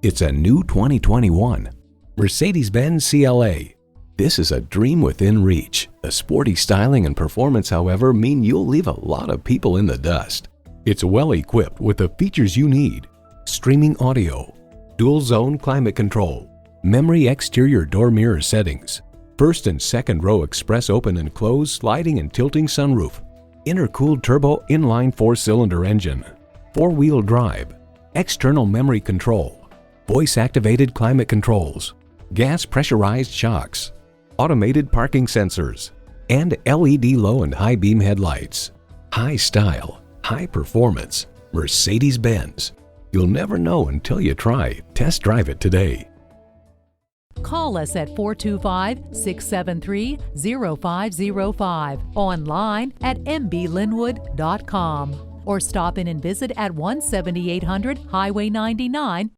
It's a new 2021 Mercedes-Benz CLA. This is a dream within reach. The sporty styling and performance, however, mean you'll leave a lot of people in the dust. It's well equipped with the features you need: streaming audio, dual zone climate control, memory exterior door mirror settings, first and second row express open and close sliding and tilting sunroof, intercooled turbo inline 4-cylinder engine, 4-wheel drive, external memory control, voice-activated climate controls, gas pressurized shocks, automated parking sensors, and LED low and high beam headlights. High style, high performance, Mercedes-Benz. You'll never know until you try. Test drive it today. Call us at 425-673-0505, online at mblynnwood.com, or stop in and visit at 17800 Highway 99,